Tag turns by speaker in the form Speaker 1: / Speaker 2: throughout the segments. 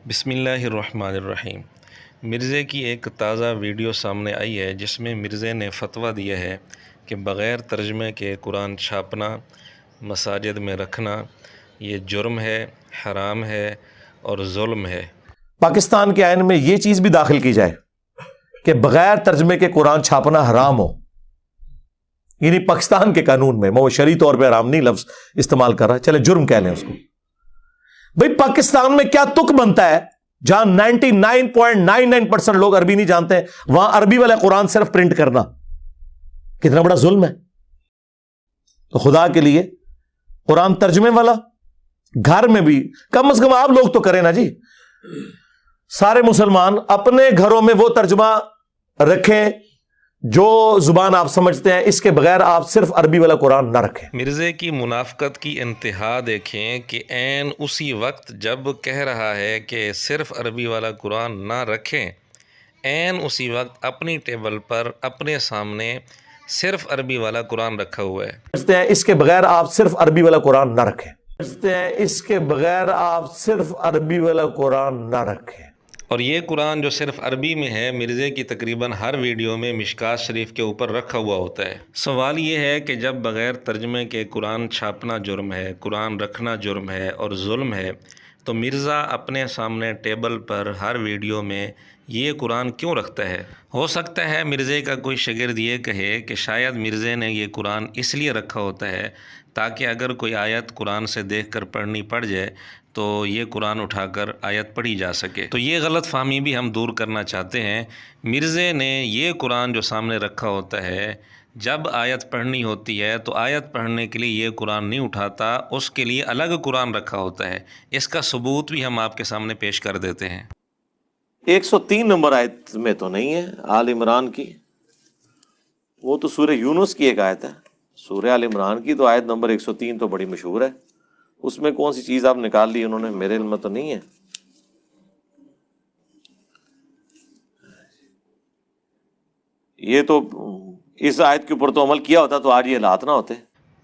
Speaker 1: بسم اللہ الرحمن الرحیم۔ مرزے کی ایک تازہ ویڈیو سامنے آئی ہے جس میں مرزے نے فتویٰ دیا ہے کہ بغیر ترجمے کے قرآن چھاپنا، مساجد میں رکھنا یہ جرم ہے، حرام ہے اور ظلم ہے۔
Speaker 2: پاکستان کے آئین میں یہ چیز بھی داخل کی جائے کہ بغیر ترجمے کے قرآن چھاپنا حرام ہو، یعنی پاکستان کے قانون میں، وہ شرعی طور پہ حرام نہیں لفظ استعمال کر رہا ہے، چلے جرم کہہ لیں اس کو۔ بھئی پاکستان میں کیا تک بنتا ہے جہاں 99.99% لوگ عربی نہیں جانتے ہیں، وہاں عربی والا قرآن صرف پرنٹ کرنا کتنا بڑا ظلم ہے۔ تو خدا کے لیے قرآن ترجمے والا گھر میں بھی کم از کم آپ لوگ تو کریں نا جی، سارے مسلمان اپنے گھروں میں وہ ترجمہ رکھیں جو زبان آپ سمجھتے ہیں، اس کے بغیر آپ صرف عربی والا قرآن نہ رکھیں۔
Speaker 1: مرزے کی منافقت کی انتہا دیکھیں کہ عین اسی وقت جب کہہ رہا ہے کہ صرف عربی والا قرآن نہ رکھیں، عین اسی وقت اپنی ٹیبل پر اپنے سامنے صرف عربی والا قرآن رکھا ہوا ہے۔
Speaker 2: سمجھتے ہیں اس کے بغیر آپ صرف عربی والا قرآن نہ رکھیں، سمجھتے ہیں اس کے بغیر آپ صرف عربی والا قرآن نہ رکھیں۔
Speaker 1: اور یہ قرآن جو صرف عربی میں ہے، مرزے کی تقریباً ہر ویڈیو میں مشکات شریف کے اوپر رکھا ہوا ہوتا ہے۔ سوال یہ ہے کہ جب بغیر ترجمے کے قرآن چھاپنا جرم ہے، قرآن رکھنا جرم ہے اور ظلم ہے، تو مرزا اپنے سامنے ٹیبل پر ہر ویڈیو میں یہ قرآن کیوں رکھتا ہے؟ ہو سکتا ہے مرزے کا کوئی شاگرد یہ کہے کہ شاید مرزے نے یہ قرآن اس لیے رکھا ہوتا ہے تاکہ اگر کوئی آیت قرآن سے دیکھ کر پڑھنی پڑ جائے تو یہ قرآن اٹھا کر آیت پڑھی جا سکے۔ تو یہ غلط فہمی بھی ہم دور کرنا چاہتے ہیں۔ مرزے نے یہ قرآن جو سامنے رکھا ہوتا ہے، جب آیت پڑھنی ہوتی ہے تو آیت پڑھنے کے لیے یہ قرآن نہیں اٹھاتا، اس کے لیے الگ قرآن رکھا ہوتا ہے۔ اس کا ثبوت بھی ہم آپ کے سامنے پیش کر دیتے ہیں۔
Speaker 2: 103 نمبر آیت میں تو نہیں ہے آل عمران کی، وہ تو سورہ یونس کی ایک آیت ہے۔ سورہ آل عمران کی تو آیت نمبر 103 تو بڑی مشہور ہے، اس میں کون سی چیز آپ نکال لی انہوں نے؟ میرے علم میں تو نہیں ہے۔ یہ تو اس آیت کے اوپر تو عمل کیا ہوتا تو آج یہ حالات نہ ہوتے۔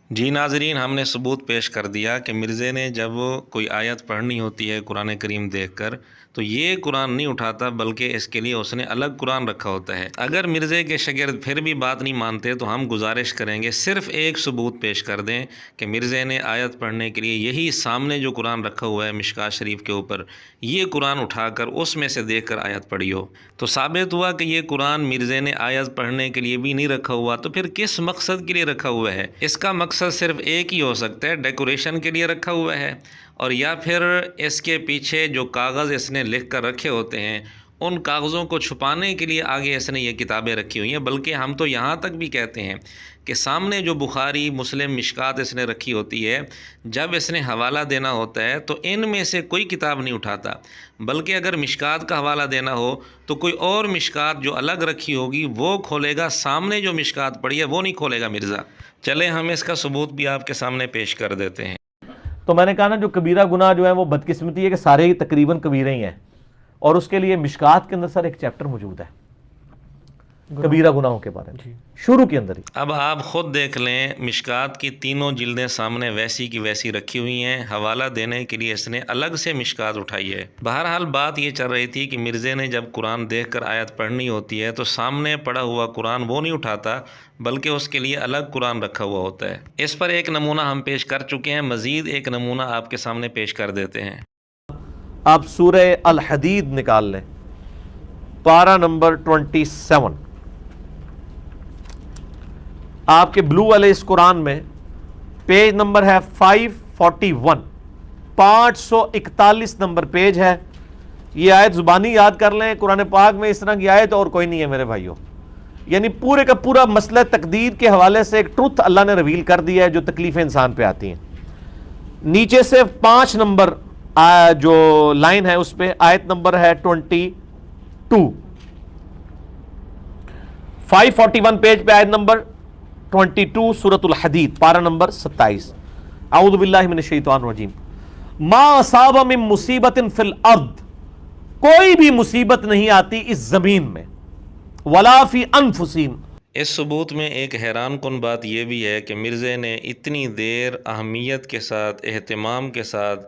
Speaker 1: جی ناظرین، ہم نے ثبوت پیش کر دیا کہ مرزے نے جب کوئی آیت پڑھنی ہوتی ہے قرآن کریم دیکھ کر تو یہ قرآن نہیں اٹھاتا، بلکہ اس کے لیے اس نے الگ قرآن رکھا ہوتا ہے۔ اگر مرزے کے شاگرد پھر بھی بات نہیں مانتے تو ہم گزارش کریں گے صرف ایک ثبوت پیش کر دیں کہ مرزے نے آیت پڑھنے کے لیے یہی سامنے جو قرآن رکھا ہوا ہے مشکات شریف کے اوپر، یہ قرآن اٹھا کر اس میں سے دیکھ کر آیت پڑھی ہو۔ تو ثابت ہوا کہ یہ قرآن مرزے نے آیت پڑھنے کے لیے بھی نہیں رکھا ہوا، تو پھر کس مقصد کے لیے رکھا ہوا ہے؟ اس کا مقصد صرف ایک ہی ہو سکتا ہے، ڈیکوریشن کے لیے رکھا ہوا ہے، اور یا پھر اس کے پیچھے جو کاغذ اس نے لکھ کر رکھے ہوتے ہیں ان کاغذوں کو چھپانے کے لیے آگے اس نے یہ کتابیں رکھی ہوئی ہیں۔ بلکہ ہم تو یہاں تک بھی کہتے ہیں کہ سامنے جو بخاری، مسلم، مشکات اس نے رکھی ہوتی ہے، جب اس نے حوالہ دینا ہوتا ہے تو ان میں سے کوئی کتاب نہیں اٹھاتا، بلکہ اگر مشکات کا حوالہ دینا ہو تو کوئی اور مشکات جو الگ رکھی ہوگی وہ کھولے گا، سامنے جو مشکات پڑی ہے وہ نہیں کھولے گا مرزا۔ چلیں ہم اس کا ثبوت بھی آپ کے سامنے پیش کر دیتے ہیں۔
Speaker 2: تو میں نے کہا نا، جو کبیرہ گناہ جو ہے وہ بدقسمتی ہے کہ سارے ہی تقریباً کبیرے ہی ہیں، اور اس کے لیے مشکات کے اندر سر ایک چیپٹر موجود ہے کبیرہ گناہوں کے بارے میں، شروع کے اندر ہی۔
Speaker 1: اب آپ خود دیکھ لیں، مشکات کی تینوں جلدیں سامنے ویسی کی ویسی رکھی ہوئی ہیں، حوالہ دینے کے لیے اس نے الگ سے مشکات اٹھائی ہے۔ بہرحال بات یہ چل رہی تھی کہ مرزے نے جب قرآن دیکھ کر آیت پڑھنی ہوتی ہے تو سامنے پڑا ہوا قرآن وہ نہیں اٹھاتا، بلکہ اس کے لیے الگ قرآن رکھا ہوا ہوتا ہے۔ اس پر ایک نمونہ ہم پیش کر چکے ہیں، مزید ایک نمونہ آپ کے سامنے پیش کر دیتے ہیں۔
Speaker 2: آپ سورہ الحدید نکال لیں، پارہ نمبر 27، آپ کے بلو والے اس قرآن میں پیج نمبر ہے 541، 541 نمبر پیج ہے۔ یہ آیت زبانی یاد کر لیں، قرآن پاک میں اس طرح کی آیت اور کوئی نہیں ہے میرے بھائیوں۔ یعنی پورے کا پورا مسئلہ تقدیر کے حوالے سے ایک ٹروتھ اللہ نے ریویل کر دیا ہے جو تکلیفیں انسان پہ آتی ہیں۔ نیچے سے 5 نمبر جو لائن ہے اس پہ آیت نمبر ہے 22، 541 پیج پہ آیت نمبر 22، سورۃ الحدید، پارہ نمبر 27۔ اعوذ باللہ من الشیطان الرجیم۔ ما اصاب من مصیبت فی الارض، کوئی بھی مصیبت نہیں آتی اس زمین میں، ولا فی انفسہم۔
Speaker 1: اس ثبوت میں ایک حیران کن بات یہ بھی ہے کہ مرزے نے اتنی دیر اہمیت کے ساتھ، اہتمام کے ساتھ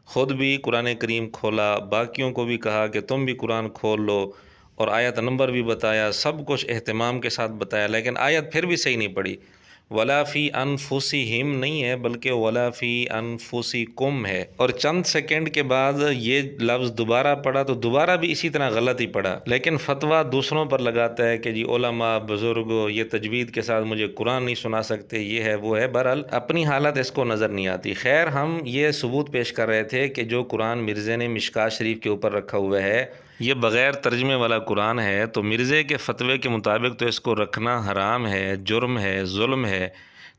Speaker 1: خود بھی قرآن کریم کھولا، باقیوں کو بھی کہا کہ تم بھی قرآن کھول لو، اور آیت نمبر بھی بتایا، سب کچھ اہتمام کے ساتھ بتایا، لیکن آیت پھر بھی صحیح نہیں پڑی۔ ولا فی انفسہم نہیں ہے بلکہ ولا فی انفسکم ہے، اور چند سیکنڈ کے بعد یہ لفظ دوبارہ پڑھا تو دوبارہ بھی اسی طرح غلط ہی پڑھا، لیکن فتویٰ دوسروں پر لگاتا ہے کہ جی علماء بزرگ یہ تجوید کے ساتھ مجھے قرآن نہیں سنا سکتے، یہ ہے وہ ہے۔ بہرحال اپنی حالت اس کو نظر نہیں آتی۔ خیر، ہم یہ ثبوت پیش کر رہے تھے کہ جو قرآن مرزے نے مشکوٰۃ شریف کے اوپر رکھا ہوا ہے یہ بغیر ترجمے والا قرآن ہے، تو مرزے کے فتوے کے مطابق تو اس کو رکھنا حرام ہے، جرم ہے، ظلم ہے۔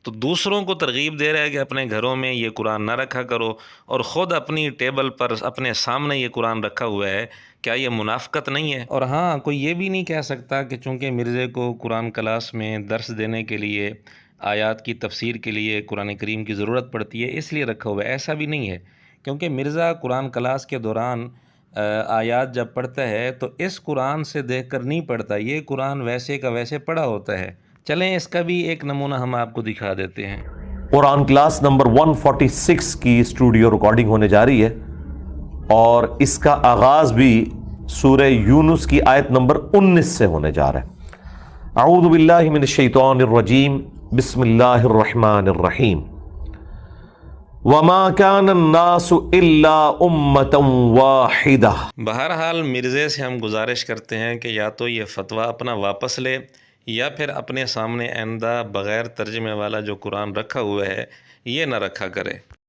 Speaker 1: تو دوسروں کو ترغیب دے رہا ہے کہ اپنے گھروں میں یہ قرآن نہ رکھا کرو، اور خود اپنی ٹیبل پر اپنے سامنے یہ قرآن رکھا ہوا ہے، کیا یہ منافقت نہیں ہے؟ اور ہاں، کوئی یہ بھی نہیں کہہ سکتا کہ چونکہ مرزے کو قرآن کلاس میں درس دینے کے لیے، آیات کی تفسیر کے لیے قرآن کریم کی ضرورت پڑتی ہے اس لیے رکھا ہوا ہے، ایسا بھی نہیں ہے، کیونکہ مرزا قرآن کلاس کے دوران آیات جب پڑھتا ہے تو اس قرآن سے دیکھ کر نہیں پڑھتا، یہ قرآن ویسے کا ویسے پڑھا ہوتا ہے۔ چلیں اس کا بھی ایک نمونہ ہم آپ کو دکھا دیتے ہیں۔
Speaker 2: قرآن کلاس نمبر 146 کی اسٹوڈیو ریکارڈنگ ہونے جا رہی ہے، اور اس کا آغاز بھی سورہ یونس کی آیت نمبر 19 سے ہونے جا رہا ہے۔ اعوذ باللہ من الشیطان الرجیم، بسم اللہ الرحمن الرحیم۔ وَمَا كَانَ النَّاسُ إِلَّا أُمَّةً وَاحِدَةً۔
Speaker 1: بہرحال مرزے سے ہم گزارش کرتے ہیں کہ یا تو یہ فتویٰ اپنا واپس لے، یا پھر اپنے سامنے آئندہ بغیر ترجمے والا جو قرآن رکھا ہوا ہے یہ نہ رکھا کرے۔